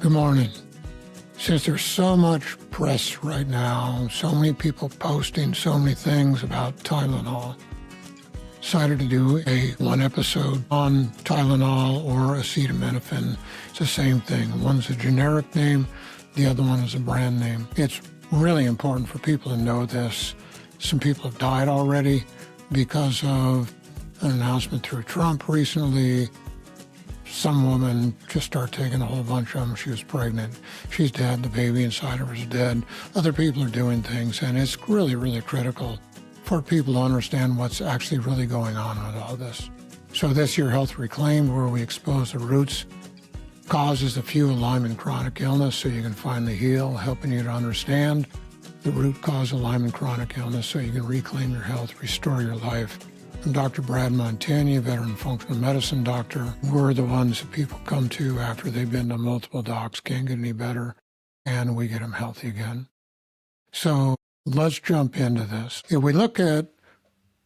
Good morning. Since there's so much press right now, so many people posting so many things about Tylenol, decided to do one episode on Tylenol or Acetaminophen. It's the same thing. One's a generic name, the other one is a brand name. It's really important for people to know this. Some people have died already because of an announcement through Trump recently. Some woman just started taking a whole bunch of them. She was pregnant. She's dead. The baby inside her is dead. Other people are doing things, and it's really, really critical for people to understand what's actually really going on with all this. So this year, Health Reclaimed, where we expose the roots, causes of fuel, Lyme, and chronic illness so you can finally heal, helping you to understand the root cause of Lyme and chronic illness so you can reclaim your health, restore your life. I'm Dr. Brad Montagne, veteran functional medicine doctor. We're the ones that people come to after they've been to multiple docs, can't get any better, and we get them healthy again. So let's jump into this. If we look at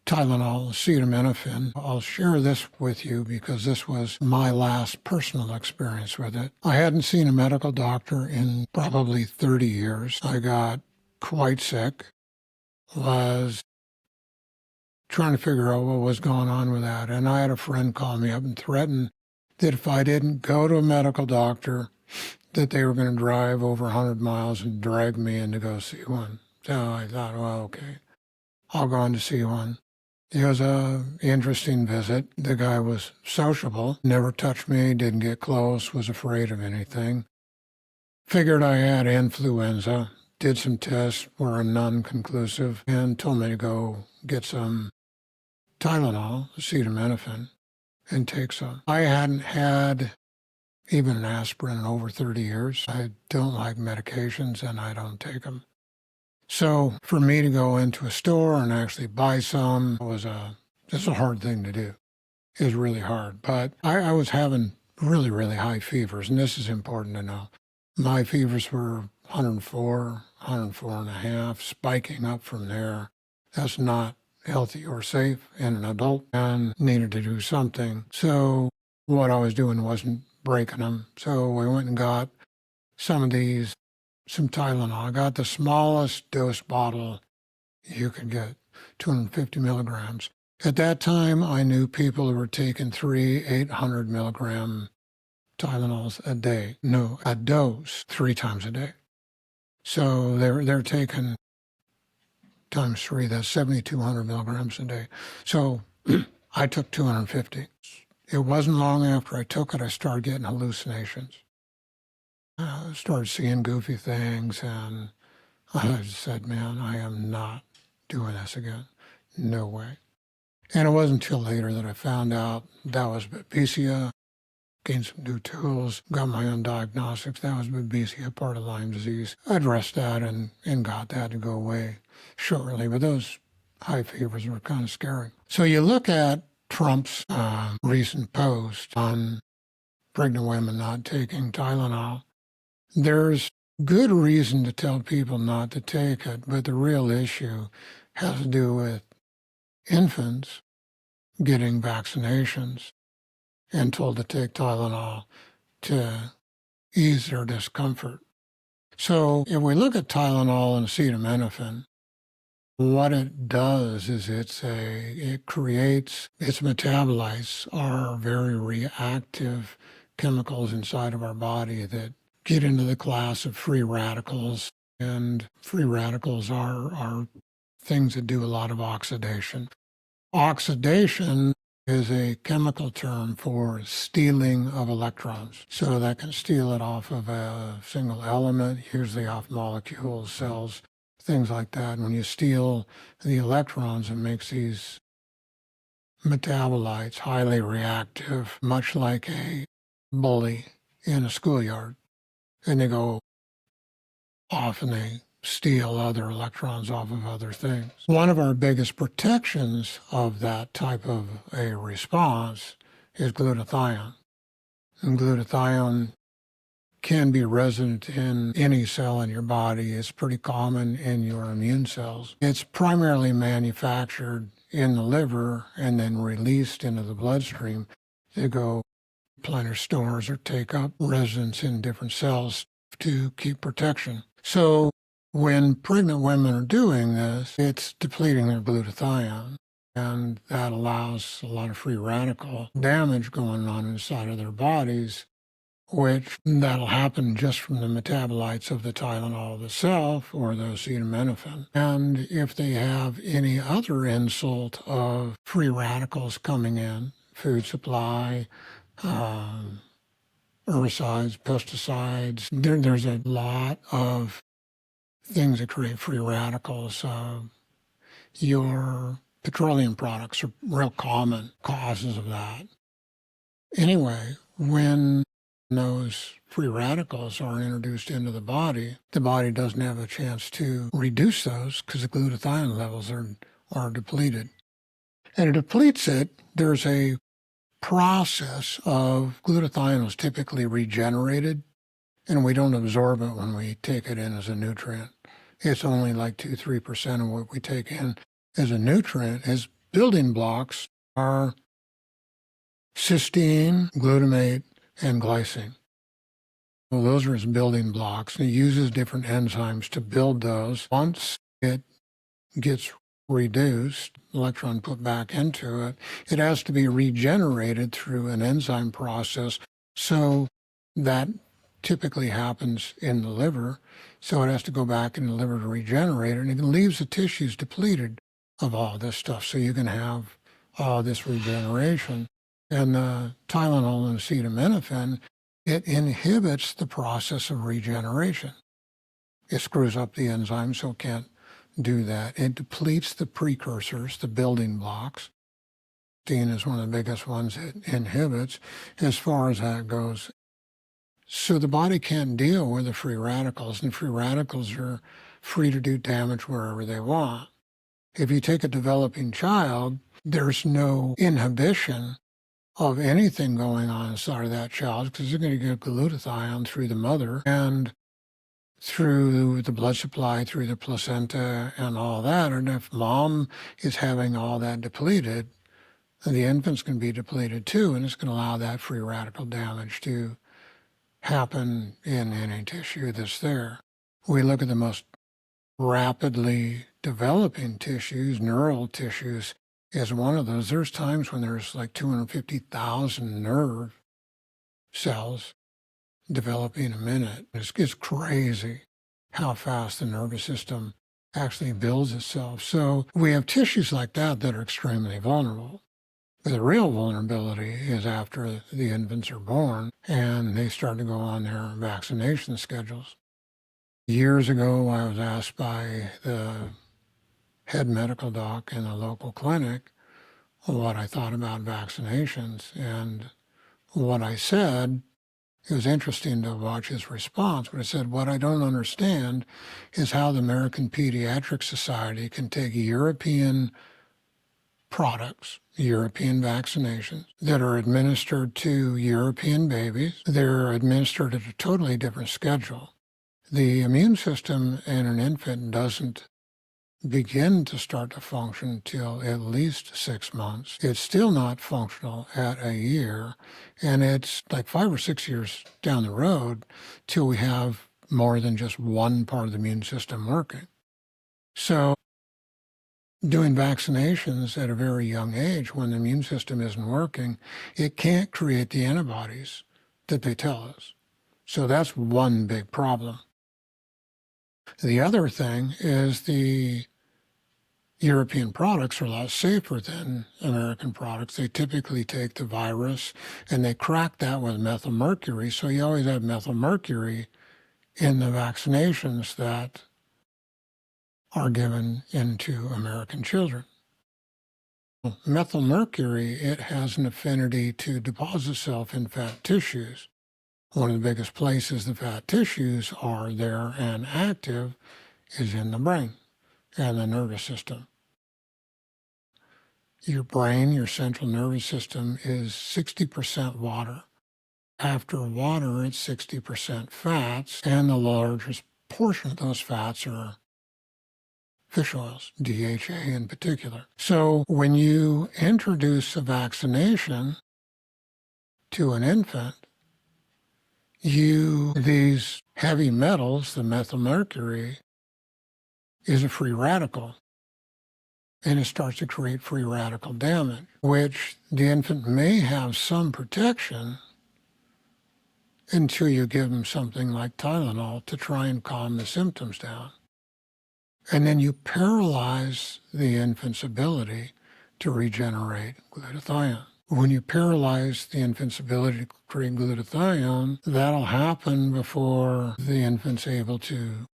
Tylenol, Acetaminophen, I'll share this with you because this was my last personal experience with it. I hadn't seen a medical doctor in probably 30 years. I got quite sick, was trying to figure out what was going on with that. And I had a friend call me up and threaten that if I didn't go to a medical doctor, that they were going to drive over 100 miles and drag me in to go see one. So I thought, well, okay, I'll go in to see one. It was an interesting visit. The guy was sociable, never touched me, didn't get close, was afraid of anything. Figured I had influenza, did some tests, were non-conclusive, and told me to go get some Tylenol, Acetaminophen, and take some. I hadn't had even an aspirin in over 30 years. I don't like medications and I don't take them. So for me to go into a store and actually buy some was it's a hard thing to do. It was really hard. But I was having really, really high fevers, and this is important to know. My fevers were 104, 104 and a half, spiking up from there. That's not healthy or safe in an adult, and needed to do something. So what I was doing wasn't breaking them. So we went and got some Tylenol. I got the smallest dose bottle you could get, 250 milligrams. At that time, I knew people who were taking 800 milligram Tylenols a day. No, a dose 3 times a day. So they're taking times 3, that's 7,200 milligrams a day. So I took 250. It wasn't long after I took it, I started getting hallucinations. I started seeing goofy things, and I just said, man, I am not doing this again. No way. And it wasn't until later that I found out that was babesia, gained some new tools, got my own diagnostics. That was babesia, part of Lyme disease. I addressed that and got that to go away shortly, but those high fevers were kind of scary. So you look at Trump's recent post on pregnant women not taking Tylenol. There's good reason to tell people not to take it, but the real issue has to do with infants getting vaccinations and told to take Tylenol to ease their discomfort. So if we look at Tylenol and Acetaminophen, what it does is it creates, its metabolites are very reactive chemicals inside of our body that get into the class of free radicals. And free radicals are things that do a lot of oxidation. Oxidation is a chemical term for stealing of electrons. So that can steal it off of a single element, usually off molecules, cells, things like that. And when you steal the electrons, it makes these metabolites highly reactive, much like a bully in a schoolyard. And they go off and they steal other electrons off of other things. One of our biggest protections of that type of a response is glutathione. And glutathione can be resident in any cell in your body. It's pretty common in your immune cells. It's primarily manufactured in the liver and then released into the bloodstream to go replenish stores or take up residence in different cells to keep protection. So when pregnant women are doing this, it's depleting their glutathione. And that allows a lot of free radical damage going on inside of their bodies, which that'll happen just from the metabolites of the Tylenol itself or the acetaminophen. And if they have any other insult of free radicals coming in, food supply, herbicides, pesticides, there's a lot of things that create free radicals. Your petroleum products are real common causes of that. Anyway, when those free radicals are introduced into the body doesn't have a chance to reduce those because the glutathione levels are depleted. And it depletes it. There's a process of glutathione is typically regenerated, and we don't absorb it when we take it in as a nutrient. It's only like 2-3% of what we take in as a nutrient. As building blocks are cysteine, glutamate, and glycine. Well, those are its building blocks. And it uses different enzymes to build those. Once it gets reduced, electron put back into it, it has to be regenerated through an enzyme process. So that typically happens in the liver. So it has to go back in the liver to regenerate it, and it leaves the tissues depleted of all this stuff. So you can have all this regeneration. And Tylenol and acetaminophen, it inhibits the process of regeneration. It screws up the enzyme, so it can't do that. It depletes the precursors, the building blocks. Cysteine is one of the biggest ones it inhibits as far as that goes. So the body can't deal with the free radicals, and free radicals are free to do damage wherever they want. If you take a developing child, there's no inhibition of anything going on inside of that child because they're going to get glutathione through the mother and through the blood supply, through the placenta and all that. And if mom is having all that depleted, the infant's going to be depleted too, and it's going to allow that free radical damage to happen in any tissue that's there. We look at the most rapidly developing tissues, neural tissues, is one of those. There's times when there's like 250,000 nerve cells developing a minute. It's crazy how fast the nervous system actually builds itself. So we have tissues like that are extremely vulnerable. But the real vulnerability is after the infants are born and they start to go on their vaccination schedules. Years ago, I was asked by the head medical doc in a local clinic what I thought about vaccinations. And what I said, it was interesting to watch his response, but I said, what I don't understand is how the American Pediatric Society can take European products, European vaccinations that are administered to European babies. They're administered at a totally different schedule. The immune system in an infant doesn't begin to start to function till at least 6 months. It's still not functional at a year, and it's like 5 or 6 years down the road till we have more than just one part of the immune system working. So doing vaccinations at a very young age when the immune system isn't working, it can't create the antibodies that they tell us. So that's one big problem. The other thing is the European products are a lot safer than American products. They typically take the virus and they crack that with methylmercury. So you always have methylmercury in the vaccinations that are given into American children. Methylmercury, it has an affinity to deposit itself in fat tissues. One of the biggest places the fat tissues are there and active is in the brain and the nervous system. Your brain, your central nervous system, is 60% water. After water, it's 60% fats, and the largest portion of those fats are fish oils, DHA in particular. So when you introduce a vaccination, to an infant, these heavy metals, the methylmercury, is a free radical. And it starts to create free radical damage, which the infant may have some protection until you give them something like Tylenol to try and calm the symptoms down. And then you paralyze the infant's ability to regenerate glutathione. When you paralyze the infant's ability to create glutathione, that'll happen before the infant's able to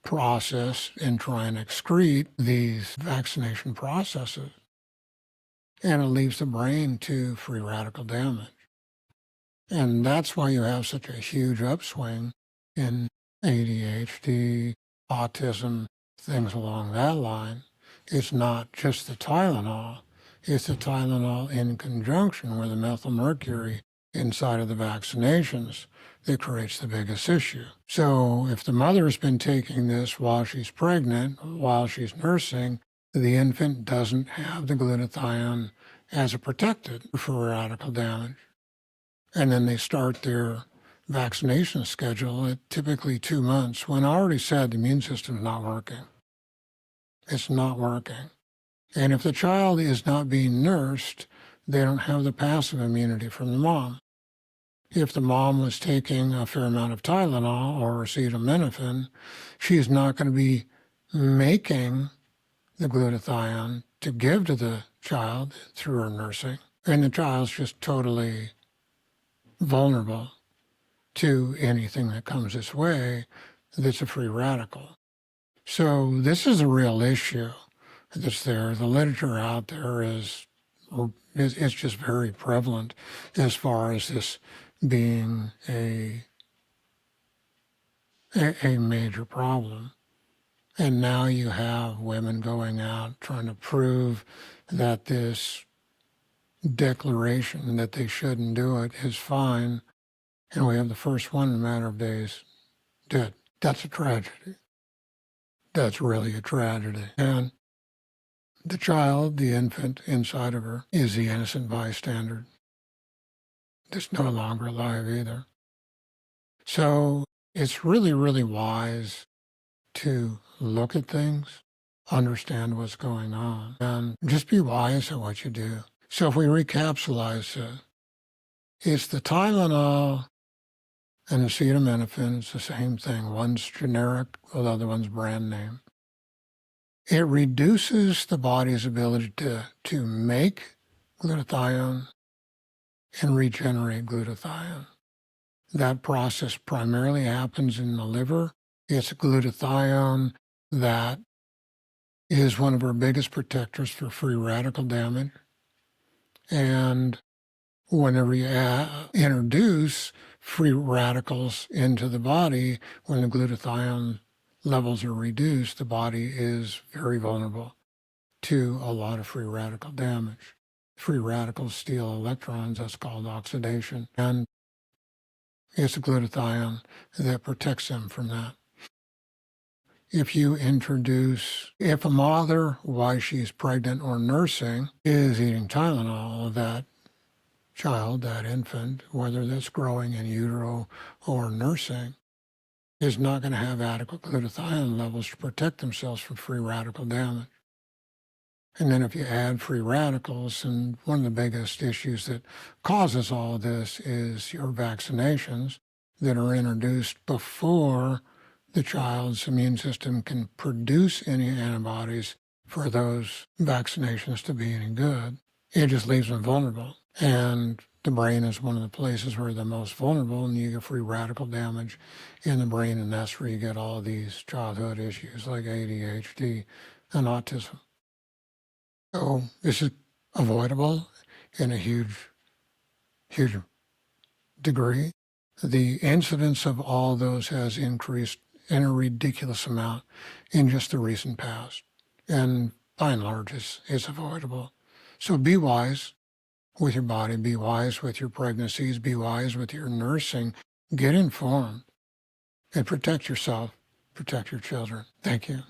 process and try and excrete these vaccination processes. And it leaves the brain to free radical damage. And that's why you have such a huge upswing in ADHD, autism, things along that line. It's not just the Tylenol. It's the Tylenol in conjunction with the methylmercury inside of the vaccinations that creates the biggest issue. So if the mother's been taking this while she's pregnant, while she's nursing, the infant doesn't have the glutathione as a protected for radical damage. And then they start their vaccination schedule at typically 2 months, when I already said the immune system's not working. It's not working. And if the child is not being nursed, they don't have the passive immunity from the mom. If the mom was taking a fair amount of Tylenol or acetaminophen, she's not going to be making the glutathione to give to the child through her nursing. And the child's just totally vulnerable to anything that comes this way that's a free radical. So this is a real issue that's there. The literature out there is just very prevalent as far as this being a major problem. And now you have women going out trying to prove that this declaration that they shouldn't do it is fine. And we have the first one in a matter of days dead. That's a tragedy. That's really a tragedy. And the child, the infant inside of her, is the innocent bystander. That's no longer alive either. So it's really, really wise to look at things, understand what's going on, and just be wise at what you do. So if we recapsulize it, it's the Tylenol and acetaminophen. It's the same thing. One's generic, the other one's brand name. It reduces the body's ability to make glutathione and regenerate glutathione. That process primarily happens in the liver. It's glutathione that is one of our biggest protectors for free radical damage. And whenever you introduce free radicals into the body, when the glutathione levels are reduced, the body is very vulnerable to a lot of free radical damage. Free radicals steal electrons, that's called oxidation. And it's the glutathione that protects them from that. If a mother, while she's pregnant or nursing, is eating Tylenol, that child, that infant, whether that's growing in utero or nursing, is not going to have adequate glutathione levels to protect themselves from free radical damage. And then if you add free radicals, and one of the biggest issues that causes all of this is your vaccinations that are introduced before the child's immune system can produce any antibodies for those vaccinations to be any good. It just leaves them vulnerable. And the brain is one of the places where they're most vulnerable, and you get free radical damage in the brain, and that's where you get all these childhood issues like ADHD and autism. So this is avoidable in a huge degree. The incidence of all those has increased in a ridiculous amount in just the recent past. And by and large, it's avoidable. So be wise with your body, be wise with your pregnancies, be wise with your nursing. Get informed and protect yourself, protect your children. Thank you.